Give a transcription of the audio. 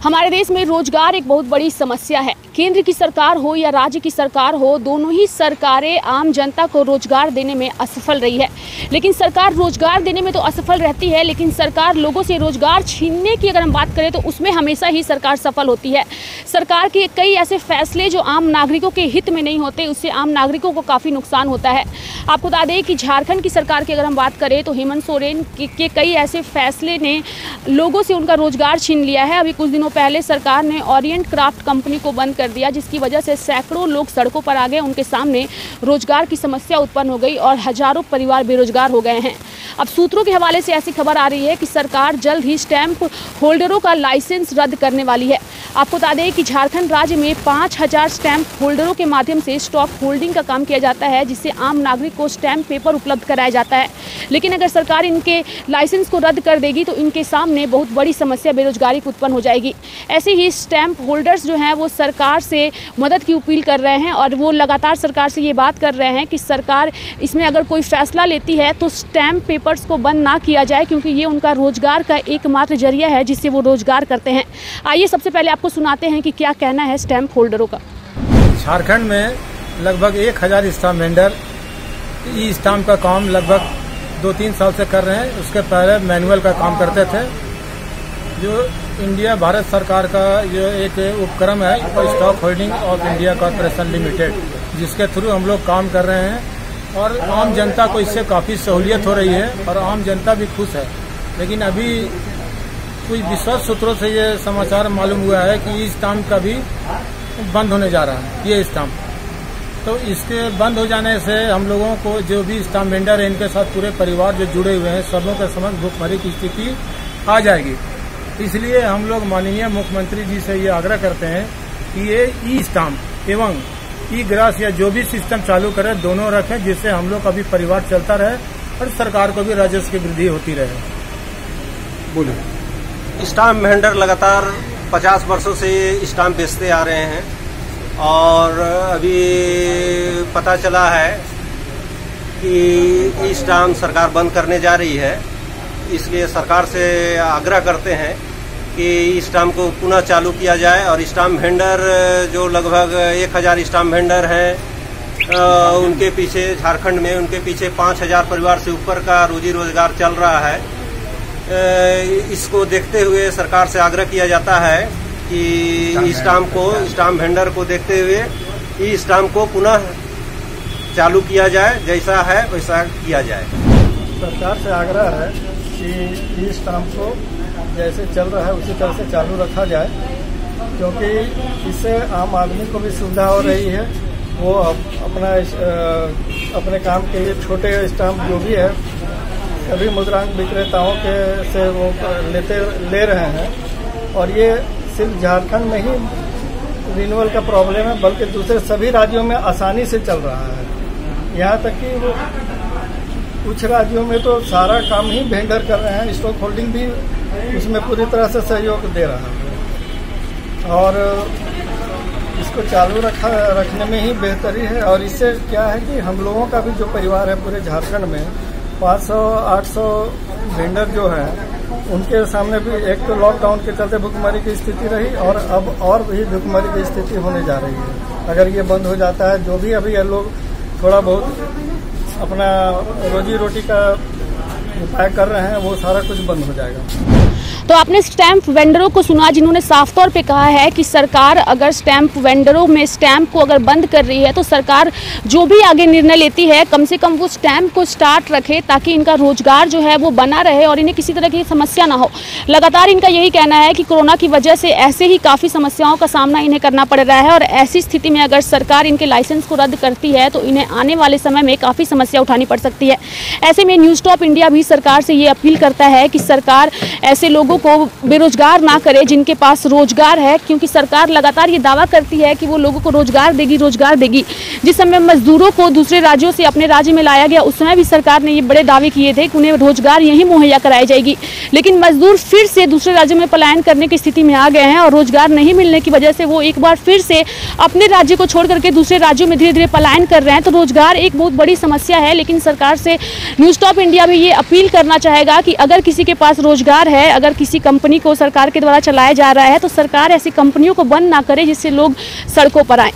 हमारे देश में रोजगार एक बहुत बड़ी समस्या है। केंद्र की सरकार हो या राज्य की सरकार हो, दोनों ही सरकारें आम जनता को रोजगार देने में असफल रही है। लेकिन सरकार रोजगार देने में तो असफल रहती है, लेकिन सरकार लोगों से रोजगार छीनने की अगर हम बात करें तो उसमें हमेशा ही सरकार सफल होती है। सरकार के कई ऐसे फैसले जो आम नागरिकों के हित में नहीं होते, उससे आम नागरिकों को काफ़ी नुकसान होता है। आपको बता दें कि झारखंड की सरकार की अगर हम बात करें तो हेमंत सोरेन के कई ऐसे फैसले ने लोगों से उनका रोजगार छीन लिया है। अभी कुछ दिनों पहले सरकार ने ओरिएंट क्राफ्ट कंपनी को बंद कर दिया, जिसकी वजह से सैकड़ों लोग सड़कों पर आ गए। उनके सामने रोजगार की समस्या उत्पन्न हो गई और हजारों परिवार बेरोजगार हो गए हैं। अब सूत्रों के हवाले से ऐसी खबर आ रही है कि सरकार जल्द ही स्टैंप होल्डरों का लाइसेंस रद्द करने वाली है। आपको बता दें कि झारखंड राज्य में 5000 स्टैंप होल्डरों के माध्यम से स्टॉक होल्डिंग का काम किया जाता है, जिससे आम नागरिक को स्टैंप पेपर उपलब्ध कराया जाता है। लेकिन अगर सरकार इनके लाइसेंस को रद्द कर देगी तो इनके सामने बहुत बड़ी समस्या बेरोजगारी की उत्पन्न हो जाएगी। ऐसे ही स्टैंप होल्डर्स जो हैं वो सरकार से मदद की अपील कर रहे हैं और वो लगातार सरकार से ये बात कर रहे हैं कि सरकार इसमें अगर कोई फैसला लेती है तो स्टैंप पेपर्स को बंद ना किया जाए, क्योंकि ये उनका रोजगार का एकमात्र जरिया है जिससे वो रोजगार करते हैं। आइए सबसे पहले आपको सुनाते हैं कि क्या कहना है स्टैंप होल्डरों का। झारखंड में लगभग 1000 स्टाम्प वेंडर ई स्टाम्प का काम लगभग 2-3 साल से कर रहे हैं। उसके पहले मैनुअल का काम करते थे। जो इंडिया भारत सरकार का जो एक उपक्रम है stock holding of India corporation limited, जिसके थ्रू हम लोग काम कर रहे हैं और आम जनता को इससे काफ़ी सहूलियत हो रही है और आम जनता भी खुश है। लेकिन अभी कुछ विश्वास सूत्रों से ये समाचार मालूम हुआ है कि ई स्टाम्प का भी बंद होने जा रहा है, ये स्टाम्प। तो इसके बंद हो जाने से हम लोगों को जो भी स्टाम्प वेंडर है, इनके साथ पूरे परिवार जो जुड़े हुए हैं, सबों के समक्ष भुखमरी की स्थिति आ जाएगी। इसलिए हम लोग माननीय मुख्यमंत्री जी से ये आग्रह करते हैं कि ये ई स्टाम्प एवं ई ग्रास या जो भी सिस्टम चालू करें, दोनों रखें, जिससे हम लोग का भी परिवार चलता रहे और सरकार को भी राजस्व की वृद्धि होती रहे। बोलिए। स्टाम्प वेंडर लगातार 50 वर्षों से स्टाम्प बेचते आ रहे हैं और अभी पता चला है कि ई स्टाम्प सरकार बंद करने जा रही है। इसलिए सरकार से आग्रह करते हैं कि स्टाम्प को पुनः चालू किया जाए और स्टाम्प वेंडर जो लगभग 1000 स्टाम्प वेंडर हैं उनके पीछे झारखंड में उनके पीछे 5000 परिवार से ऊपर का रोजी रोजगार चल रहा है। इसको देखते हुए सरकार से आग्रह किया जाता है कि स्टाम्प वेंडर को देखते हुए ई स्टाम्प को पुनः चालू किया जाए, जैसा है वैसा किया जाए। सरकार से आग्रह है कि ई स्टाम्प को जैसे चल रहा है उसी तरह से चालू रखा जाए, क्योंकि इससे आम आदमी को भी सुविधा हो रही है। वो अपने काम के लिए छोटे स्टाम्प जो भी है सभी मुद्रांक विक्रेताओं के से वो ले रहे हैं और ये सिर्फ झारखंड में ही रिन्यूअल का प्रॉब्लम है, बल्कि दूसरे सभी राज्यों में आसानी से चल रहा है। यहाँ तक कि वो कुछ राज्यों में तो सारा काम ही वेंडर कर रहे हैं, स्टॉक होल्डिंग भी उसमें पूरी तरह से सहयोग दे रहा है और इसको चालू रखने में ही बेहतरी है। और इससे क्या है कि हम लोगों का भी जो परिवार है पूरे झारखंड में 500-800 वेंडर जो है, उनके सामने भी एक तो लॉकडाउन के चलते भुखमरी की स्थिति रही और अब और भी भुखमरी की स्थिति होने जा रही है। अगर ये बंद हो जाता है, जो भी अभी ये लोग थोड़ा बहुत अपना रोजी रोटी का उपाय कर रहे हैं, वो सारा कुछ बंद हो जाएगा। तो आपने स्टैंप वेंडरों को सुना, जिन्होंने साफ तौर पे कहा है कि सरकार अगर स्टैंप वेंडरों में स्टैंप को अगर बंद कर रही है तो सरकार जो भी आगे निर्णय लेती है कम से कम वो स्टैंप को स्टार्ट रखे, ताकि इनका रोजगार जो है वो बना रहे और इन्हें किसी तरह की समस्या ना हो। लगातार इनका यही कहना है कि कोरोना की वजह से ऐसे ही काफ़ी समस्याओं का सामना इन्हें करना पड़ रहा है और ऐसी स्थिति में अगर सरकार इनके लाइसेंस को रद्द करती है तो इन्हें आने वाले समय में काफ़ी समस्या उठानी पड़ सकती है। ऐसे में न्यूज़ टॉप इंडिया भी सरकार से ये अपील करता है कि सरकार ऐसे लोगों को बेरोजगार ना करे जिनके पास रोजगार है, क्योंकि सरकार लगातार ये दावा करती है कि वो लोगों को रोजगार देगी। जिस समय मजदूरों को दूसरे राज्यों से अपने राज्य में लाया गया, उस समय भी सरकार ने ये बड़े दावे किए थे कि उन्हें रोजगार यहीं मुहैया कराई जाएगी। लेकिन मजदूर फिर से दूसरे राज्यों में पलायन करने की स्थिति में आ गए हैं और रोजगार नहीं मिलने की वजह से वो एक बार फिर से अपने राज्य को छोड़ करके दूसरे राज्यों में धीरे धीरे पलायन कर रहे हैं। तो रोजगार एक बहुत बड़ी समस्या है। लेकिन सरकार से न्यूज़ टॉप इंडिया भी ये अपील करना चाहेगा कि अगर किसी के पास रोजगार है, अगर किसी कंपनी को सरकार के द्वारा चलाया जा रहा है तो सरकार ऐसी कंपनियों को बंद ना करे जिससे लोग सड़कों पर आए।